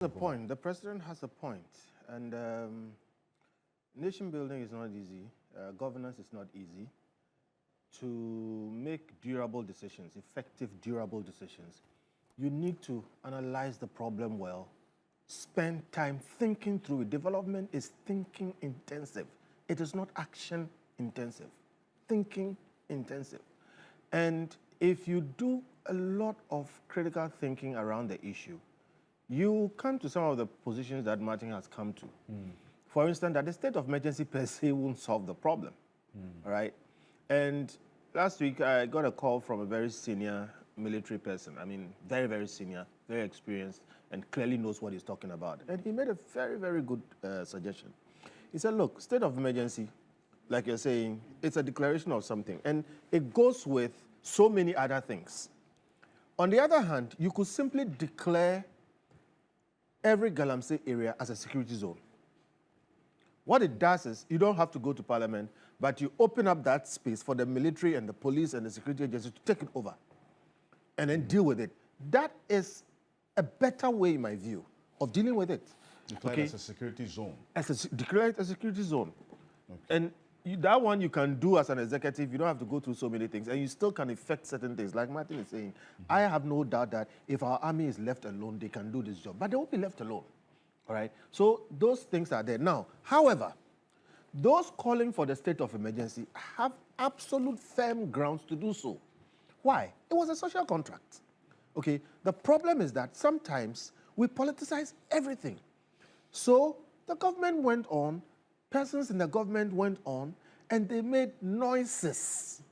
The point. The president has a point, and nation building is not easy. Governance is not easy. To make durable decisions, effective, durable decisions, you need to analyze the problem well, spend time thinking through it. Development is thinking intensive. It is not action intensive. Thinking intensive. And if you do a lot of critical thinking around the issue, you come to some of the positions that Martin has come to. For instance, that the state of emergency per se won't solve the problem, all right? And last week, I got a call from a very senior military person. I mean, very, very senior, very experienced, and clearly knows what he's talking about. And he made a very, very good suggestion. He said, look, state of emergency, like you're saying, it's a declaration of something, and it goes with so many other things. On the other hand, you could simply declare every galamsey area as a security zone. What it does is you don't have to go to parliament, but you open up that space for the military and the police and the security agency to take it over and then deal with it. That is a better way, in my view, of dealing with it. Declared as a security zone. Declared as a security zone. Okay. And that one you can do as an executive. You don't have to go through so many things, and you still can effect certain things. Like Martin is saying, I have no doubt that if our army is left alone, they can do this job. But they won't be left alone, all right? So those things are there. Now, however, those calling for the state of emergency have absolute firm grounds to do so. Why? It was a social contract, okay? The problem is that sometimes we politicize everything. So the government went on, persons in the government went on, and they made noises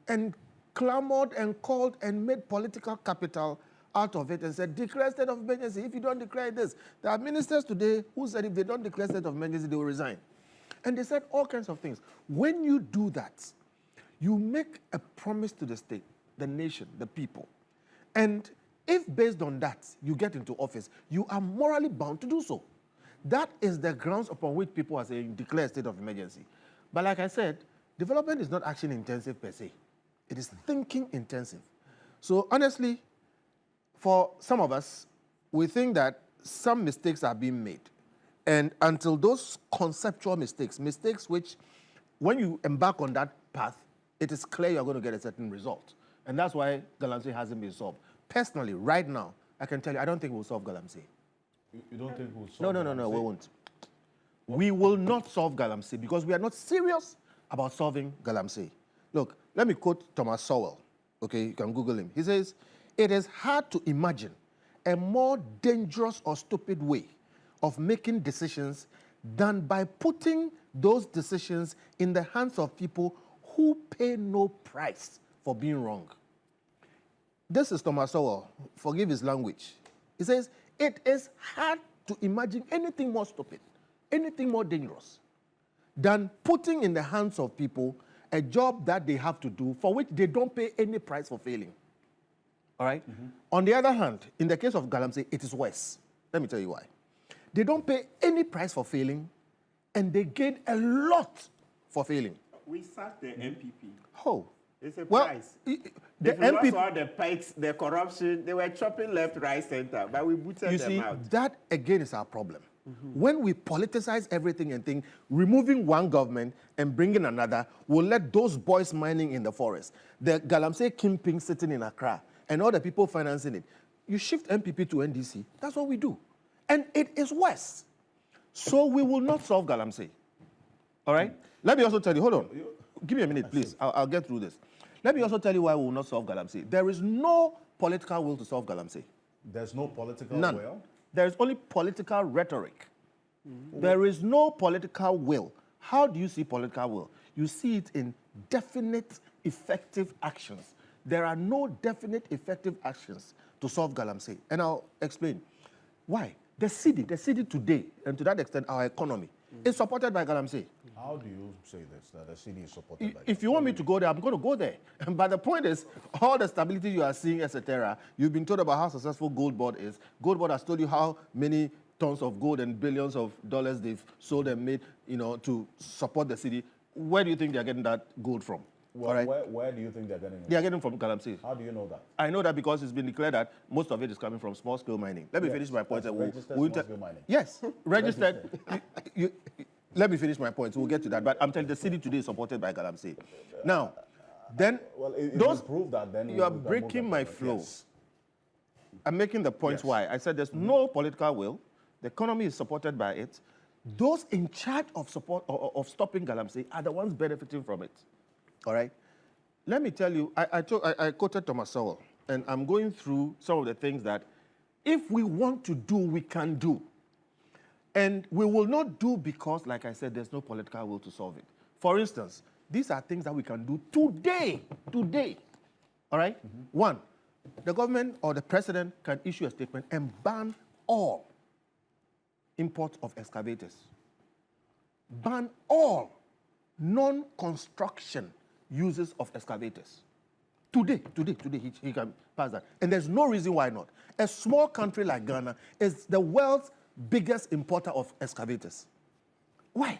and clamored and called and made political capital out of it and said, declare state of emergency. If you don't declare this, there are ministers today who said if they don't declare state of emergency, they will resign. And they said all kinds of things. When you do that, you make a promise to the state, the nation, the people. And if based on that you get into office, you are morally bound to do so. That is the grounds upon which people are saying declare a state of emergency. But like I said, development is not action intensive per se. It is thinking intensive. So honestly, for some of us, we think that some mistakes are being made. And until those conceptual mistakes which when you embark on that path, it is clear you're going to get a certain result. And that's why galamsey hasn't been solved. Personally, right now, I can tell you, I don't think we'll solve galamsey. You don't think we'll solve No, we won't. We will not solve galamsey because we are not serious about solving galamsey. Look, let me quote Thomas Sowell. Okay, you can Google him. He says, it is hard to imagine a more dangerous or stupid way of making decisions than by putting those decisions in the hands of people who pay no price for being wrong. This is Thomas Sowell. Forgive his language. He says, it is hard to imagine anything more stupid, anything more dangerous than putting in the hands of people a job that they have to do for which they don't pay any price for failing. All right? On the other hand, in the case of galamsey, it is worse. Let me tell you why. They don't pay any price for failing, and they gain a lot for failing. We sacked the MPP. Oh. It's a price. The MPP, all the pikes, the corruption, they were chopping left, right, center, but we booted them out. You see, that again is our problem. When we politicize everything and think removing one government and bringing another will let those boys mining in the forest, the galamsey kingpin sitting in Accra, and all the people financing it, you shift MPP to NDC, that's what we do. And it is worse. So we will not solve galamsey. All right? Let me also tell you, hold on. Give me a minute, please. I'll get through this. Let me also tell you why we will not solve galamsey. There is no political will to solve galamsey. There's no political None. will? There is only political rhetoric. There is no political will. How do you see political will? You see it in definite, effective actions. There are no definite, effective actions to solve galamsey. And I'll explain. Why? The city today, and to that extent, our economy, is supported by galamsey. How do you say this, that the city is supported by If you want me to go there, I'm going to go there. But the point is, all the stability you are seeing, etc., you've been told about how successful Gold Board is. Gold Board has told you how many tons of gold and billions of dollars they've sold and made, to support the city. Where do you think they're getting that gold from? Well, all right? where do you think they're getting it? They are getting from galamsey. How do you know that? I know that because it's been declared that most of it is coming from small-scale mining. Let me Yes, finish my point. that's And registered small-scale mining. Yes, registered. Let me finish my point. We'll get to that. But I'm telling you, the city today is supported by galamsey. Now, then, Well, if those you prove that, then you are we can breaking move my on. flow. Yes. I'm making the points why. I said there's no political will. The economy is supported by it. Those in charge of support of stopping galamsey are the ones benefiting from it. All right. Let me tell you, I quoted Thomas Sowell, and I'm going through some of the things that if we want to do, we can do. And we will not do because, like I said, there's no political will to solve it. For instance, these are things that we can do today. Today. All right? One, the government or the president can issue a statement and ban all imports of excavators. Ban all non-construction uses of excavators. Today, he can pass that. And there's no reason why not. A small country like Ghana is the world's biggest importer of excavators. Why?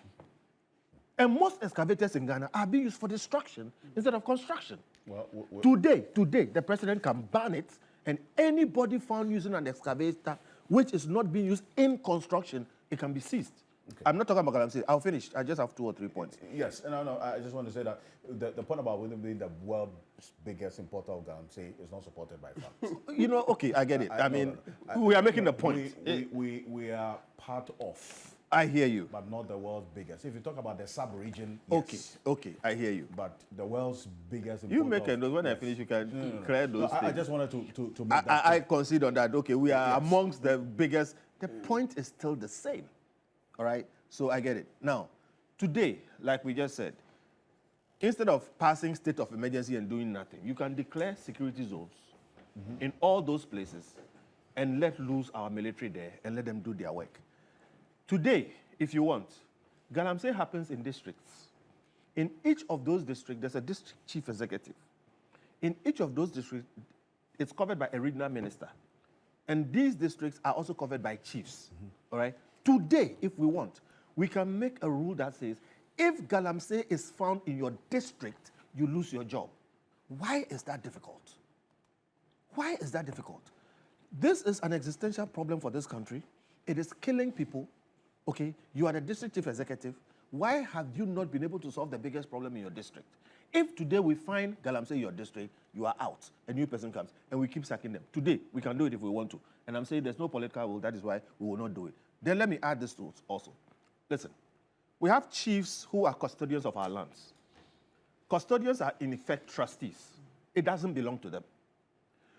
And most excavators in Ghana are being used for destruction instead of construction. Well, Today, the president can ban it, and anybody found using an excavator which is not being used in construction, it can be seized. Okay. I'm not talking about galamsey. I'll finish. I just have 2 or 3 points. Yes, no, I just want to say that the point about William being the world's biggest importer of galamsey is not supported by facts. You know, okay, I get it. I mean, we are making the point. We are part of. I hear you. But not the world's biggest. If you talk about the sub-region, yes. Okay, I hear you. But the world's biggest importer. You make a note. When I finish, you can clear those things. I just wanted to make that I concede on that. Okay, we are amongst the biggest. The point is still the same. All right? So I get it. Now, today, like we just said, instead of passing state of emergency and doing nothing, you can declare security zones in all those places and let loose our military there and let them do their work. Today, if you want, galamsey happens in districts. In each of those districts, there's a district chief executive. In each of those districts, it's covered by a regional minister. And these districts are also covered by chiefs. All right? Today, if we want, we can make a rule that says, if galamsey is found in your district, you lose your job. Why is that difficult? Why is that difficult? This is an existential problem for this country. It is killing people. Okay, you are the district chief executive. Why have you not been able to solve the biggest problem in your district? If today we find galamsey in your district, you are out. A new person comes, and we keep sacking them. Today, we can do it if we want to. And I'm saying there's no political will. That is why we will not do it. Then let me add this to it also. Listen, we have chiefs who are custodians of our lands. Custodians are, in effect, trustees. It doesn't belong to them.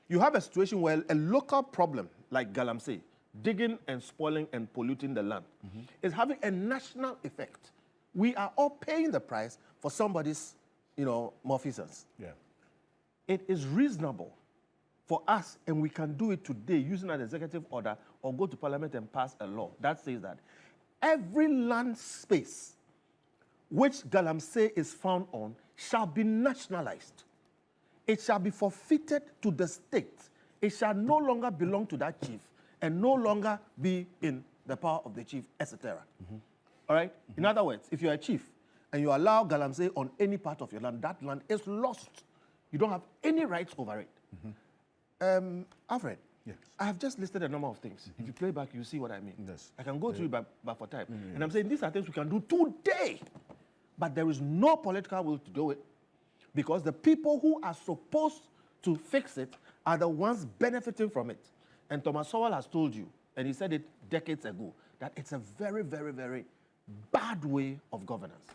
You have a situation where a local problem like galamsey, digging and spoiling and polluting the land, is having a national effect. We are all paying the price for somebody's, malfeasance. Yeah. It is reasonable for us, and we can do it today using an executive order or go to parliament and pass a law that says that every land space which galamsey is found on shall be nationalized. It shall be forfeited to the state. It shall no longer belong to that chief and no longer be in the power of the chief, etc. All right? In other words, if you're a chief and you allow galamsey on any part of your land, that land is lost. You don't have any rights over it. Alfred, yes. I have just listed a number of things. If you play back, you see what I mean. Yes. I can go through it back for time. And I'm saying these are things we can do today. But there is no political will to do it because the people who are supposed to fix it are the ones benefiting from it. And Thomas Sowell has told you, and he said it decades ago, that it's a very, very, very bad way of governance.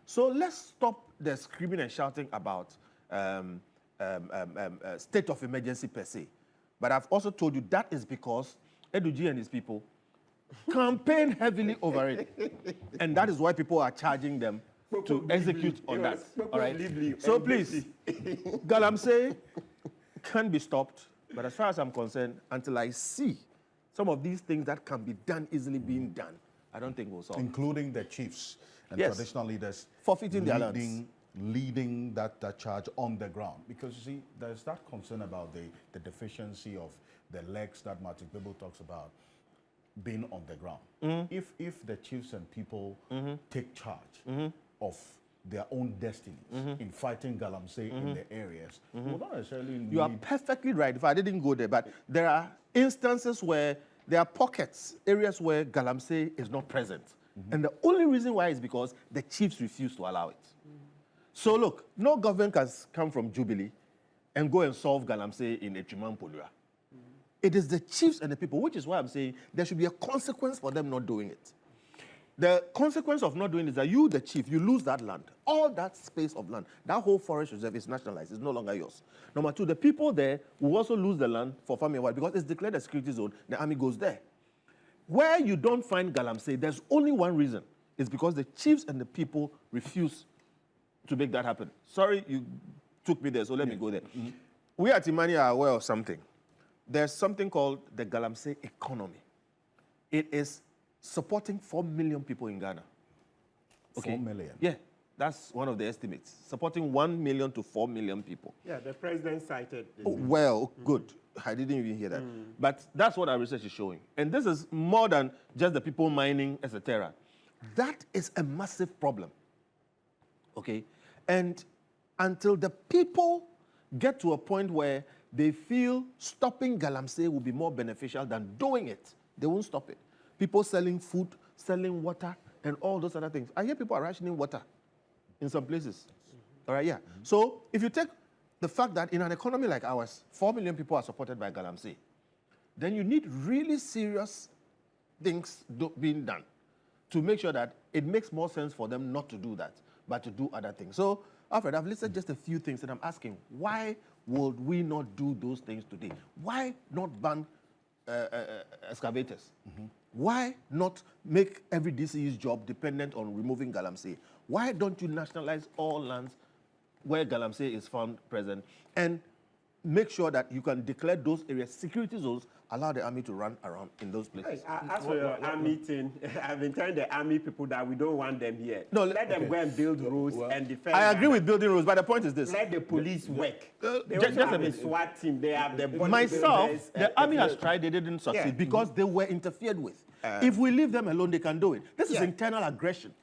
So let's stop the screaming and shouting about state of emergency per se. But I've also told you that is because Eduji and his people campaign heavily over it. And that is why people are charging them to execute on that. All right? So please, galamsey can be stopped. But as far as I'm concerned, until I see some of these things that can be done easily being done, I don't think we'll solve it. Including the chiefs and traditional leaders forfeiting their lands. Leading that charge on the ground. Because you see, there's that concern about the deficiency of the legs that Martin Bebo talks about being on the ground. If the chiefs and people take charge of their own destinies in fighting galamsey in the areas, will not necessarily need... You are perfectly right. If I didn't go there, but there are instances where there are pockets, areas where galamsey is not present. And the only reason why is because the chiefs refuse to allow it. So look, no government can come from Jubilee and go and solve galamsey in Echiman-Polua. It is the chiefs and the people, which is why I'm saying there should be a consequence for them not doing it. The consequence of not doing it is that you, the chief, you lose that land. All that space of land, that whole forest reserve is nationalized. It's no longer yours. Number two, the people there will also lose the land for farming wild because it's declared a security zone. The army goes there. Where you don't find galamsey, there's only one reason. It's because the chiefs and the people refuse to make that happen. Sorry, you took me there, so let me go there. We at Imani are aware of something. There's something called the galamsey economy. It is supporting 4 million people in Ghana. Okay. 4 million? Yeah, that's one of the estimates. Supporting 1 million to 4 million people. Yeah, the president cited this. Oh, well, good. I didn't even hear that. But that's what our research is showing. And this is more than just the people mining, etc. That is a massive problem. Okay? And until the people get to a point where they feel stopping galamsey will be more beneficial than doing it, they won't stop it. People selling food, selling water, and all those other things. I hear people are rationing water in some places. All right, yeah. So if you take the fact that in an economy like ours, 4 million people are supported by galamsey, then you need really serious things being done to make sure that it makes more sense for them not to do that, but to do other things. So, Alfred, I've listed just a few things, and I'm asking, why would we not do those things today? Why not ban excavators? Why not make every DCE's job dependent on removing galamsey? Why don't you nationalize all lands where galamsey is found present and make sure that you can declare those areas security zones, allow the army to run around in those places? As for your army thing, I've been telling the army people that we don't want them here. No, let them go and build roads and defend. I agree with building roads, but the point is this. Let the police work. They just also have a a SWAT team. They have the myself, the army has tried, they didn't succeed because they were interfered with. If we leave them alone, they can do it. This is internal aggression.